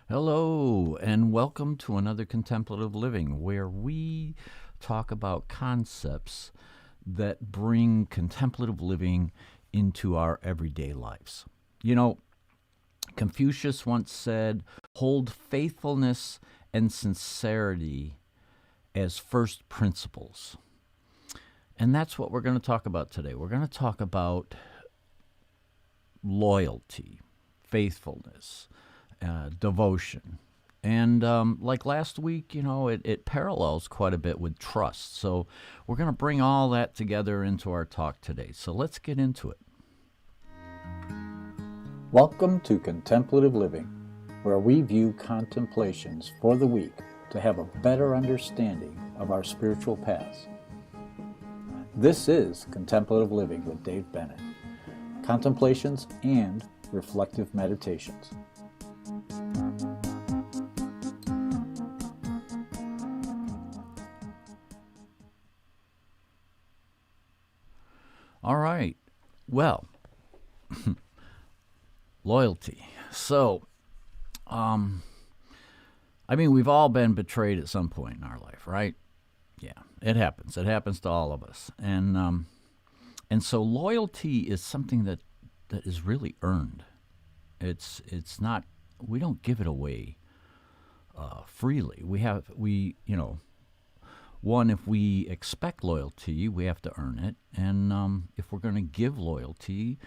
Hello, and welcome to another Contemplative Living, where we talk about concepts that bring contemplative living into our everyday lives. You know, Confucius once said, hold faithfulness and sincerity as first principles. And that's what we're going to talk about today. We're going to talk about loyalty, faithfulness, devotion. And like last week, it parallels quite a bit with trust. So we're going to bring all that together into our talk today. So let's get into it. Welcome to Contemplative Living, where we view contemplations for the week to have a better understanding of our spiritual paths. This is Contemplative Living with Dave Bennett, contemplations and reflective meditations. All right. Well, loyalty. So, we've all been betrayed at some point in our life, right? Yeah, it happens. It happens to all of us. And so loyalty is something that is really earned. It's not, we don't give it away freely. One, if we expect loyalty, we have to earn it. And if we're going to give loyalty,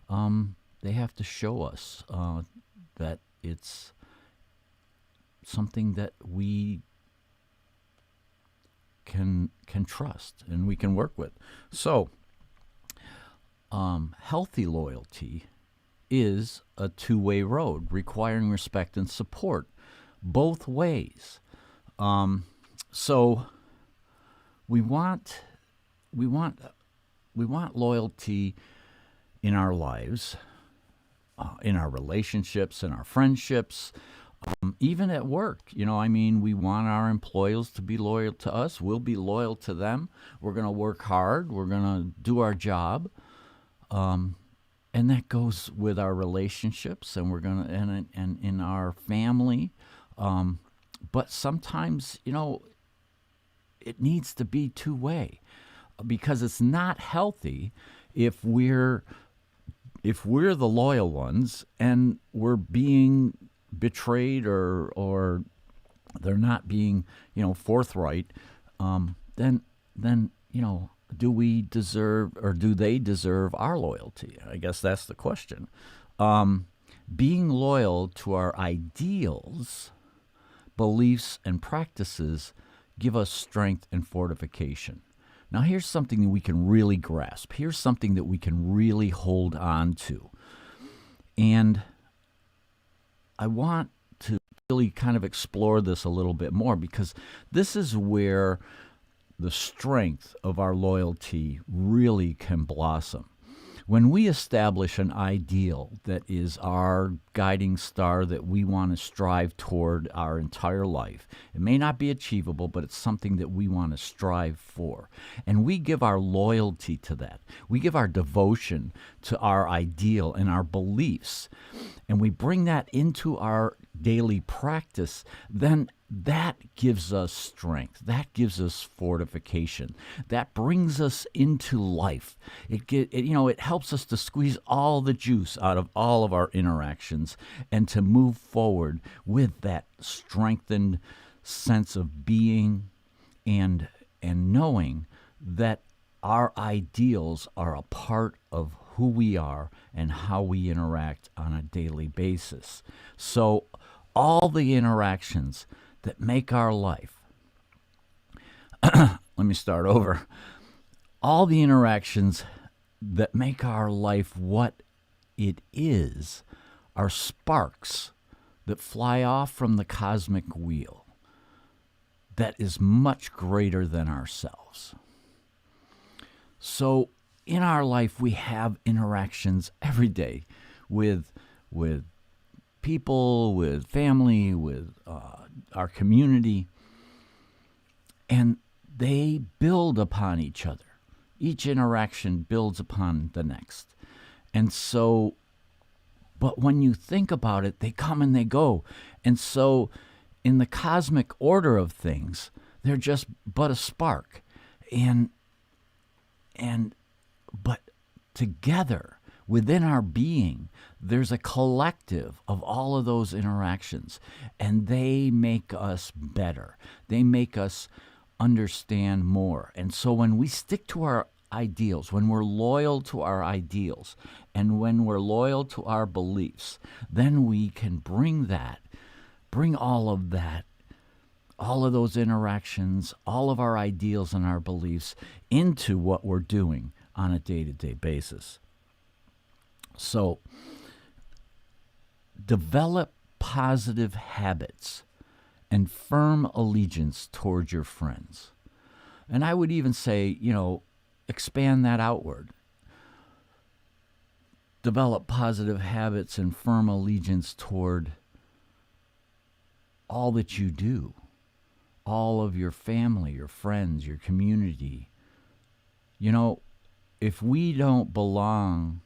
they have to show us that it's something that we can trust and we can work with. So, healthy loyalty is a two-way road, requiring respect and support both ways. So we want loyalty in our lives, in our relationships, in our friendships, even at work. We want our employees to be loyal to us. We'll be loyal to them. We're going to work hard. We're going to do our job. And that goes with our relationships, and we're going to, and in our family. But sometimes, it needs to be two-way, because it's not healthy if we're the loyal ones and we're being betrayed or they're not being forthright. Then do we deserve, or do they deserve, our loyalty? I guess that's the question. Being loyal to our ideals, beliefs, and practices give us strength and fortification. Now, here's something that we can really grasp. Here's something that we can really hold on to. And I want to really kind of explore this a little bit more, because this is where the strength of our loyalty really can blossom. When we establish an ideal that is our guiding star that we want to strive toward our entire life, it may not be achievable, but it's something that we want to strive for. And we give our loyalty to that. We give our devotion to our ideal and our beliefs, and we bring that into our daily practice, then that gives us strength. That gives us fortification. That brings us into life. It helps us to squeeze all the juice out of all of our interactions and to move forward with that strengthened sense of being and knowing that our ideals are a part of who we are and how we interact on a daily basis. So all the interactions that make our life, let me start over. All the interactions that make our life what it is are sparks that fly off from the cosmic wheel that is much greater than ourselves. So in our life, we have interactions every day with people, with family, with our community, and they build upon each other. Each interaction builds upon the next. And so But when you think about it, they come and they go. And so in the cosmic order of things, they're just but a spark. But together, within our being, there's a collective of all of those interactions, and they make us better. They make us understand more. And so when we stick to our ideals, when we're loyal to our ideals, and when we're loyal to our beliefs, then we can bring all of that, all of those interactions, all of our ideals and our beliefs into what we're doing on a day-to-day basis. So, develop positive habits and firm allegiance towards your friends. And I would even say, expand that outward. Develop positive habits and firm allegiance toward all that you do, all of your family, your friends, your community. If we don't belong,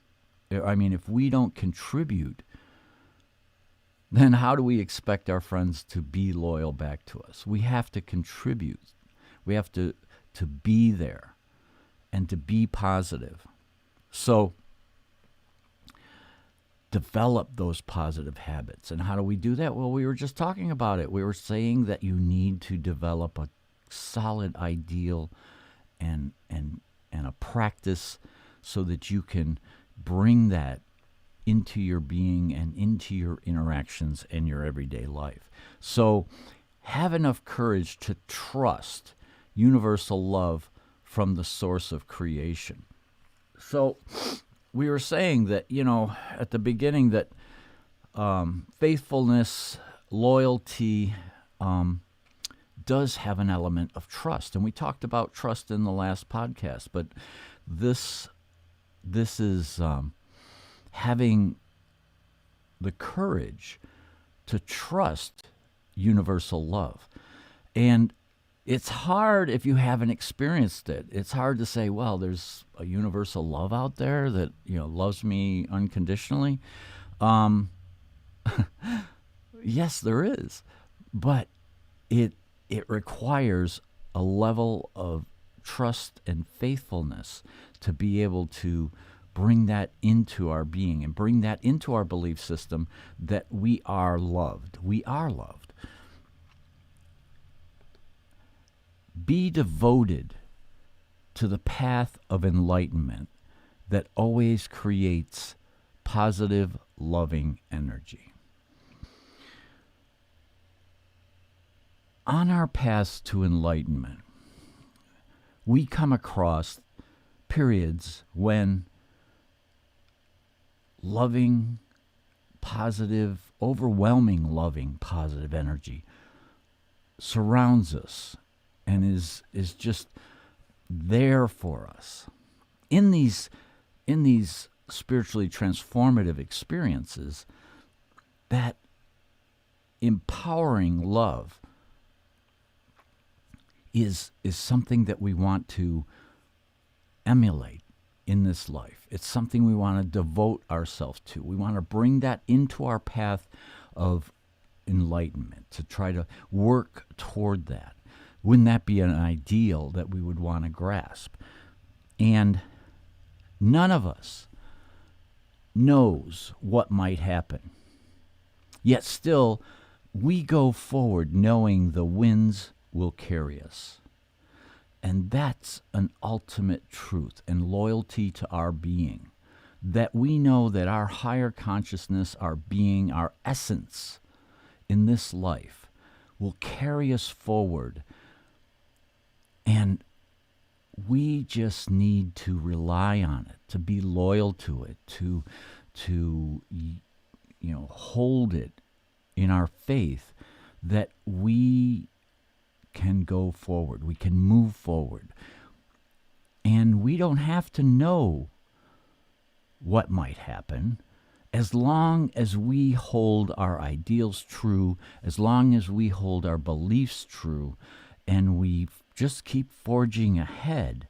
if we don't contribute, then how do we expect our friends to be loyal back to us? We have to contribute. We have to be there and to be positive. So develop those positive habits. And how do we do that? Well, we were just talking about it. We were saying that you need to develop a solid ideal and a practice so that you can bring that into your being and into your interactions and your everyday life. So have enough courage to trust universal love from the source of creation. So we were saying that, at the beginning that faithfulness, loyalty does have an element of trust. And we talked about trust in the last podcast, but this is having the courage to trust universal love. And it's hard if you haven't experienced it. It's hard to say, well, there's a universal love out there that, loves me unconditionally. Yes, there is. But it requires a level of trust and faithfulness to be able to bring that into our being and bring that into our belief system that we are loved. We are loved. Be devoted to the path of enlightenment that always creates positive, loving energy. On our path to enlightenment, we come across periods when loving, positive, overwhelming loving, positive energy surrounds us and is just there for us. In these spiritually transformative experiences, that empowering love is something that we want to emulate in this life. It's something we want to devote ourselves to. We want to bring that into our path of enlightenment, to try to work toward that. Wouldn't that be an ideal that we would want to grasp? And none of us knows what might happen. Yet still, we go forward knowing the winds will carry us. And that's an ultimate truth and loyalty to our being, that we know that our higher consciousness, our being, our essence in this life will carry us forward. And we just need to rely on it, to be loyal to it, to hold it in our faith that we can go forward, we can move forward. And we don't have to know what might happen as long as we hold our ideals true, as long as we hold our beliefs true, and we just keep forging ahead.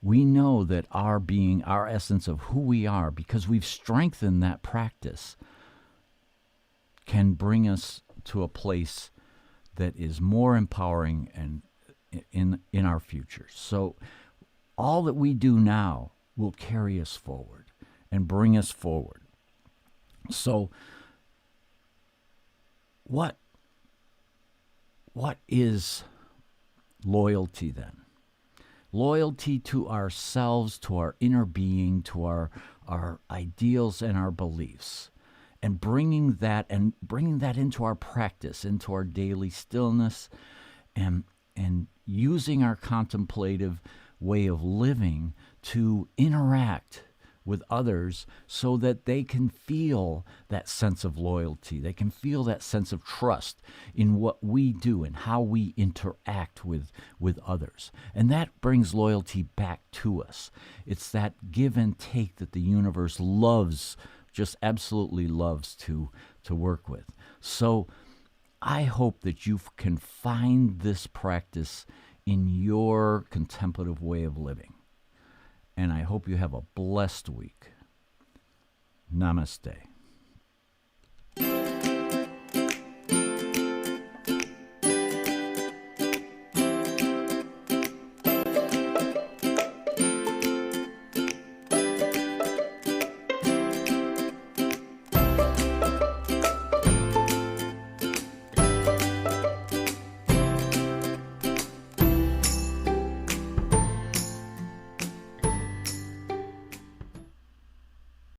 we know that our being, our essence of who we are, because we've strengthened that practice, can bring us to a place that is more empowering and in our future. So all that we do now will carry us forward and bring us forward. So what is loyalty then? Loyalty to ourselves, to our inner being, to our ideals and our beliefs, and bringing that into our practice, into our daily stillness, and using our contemplative way of living to interact with others so that they can feel that sense of loyalty. They can feel that sense of trust in what we do and how we interact with others. And that brings loyalty back to us. It's that give and take that the universe loves, just absolutely loves to work with. So I hope that you can find this practice in your contemplative way of living. And I hope you have a blessed week. Namaste.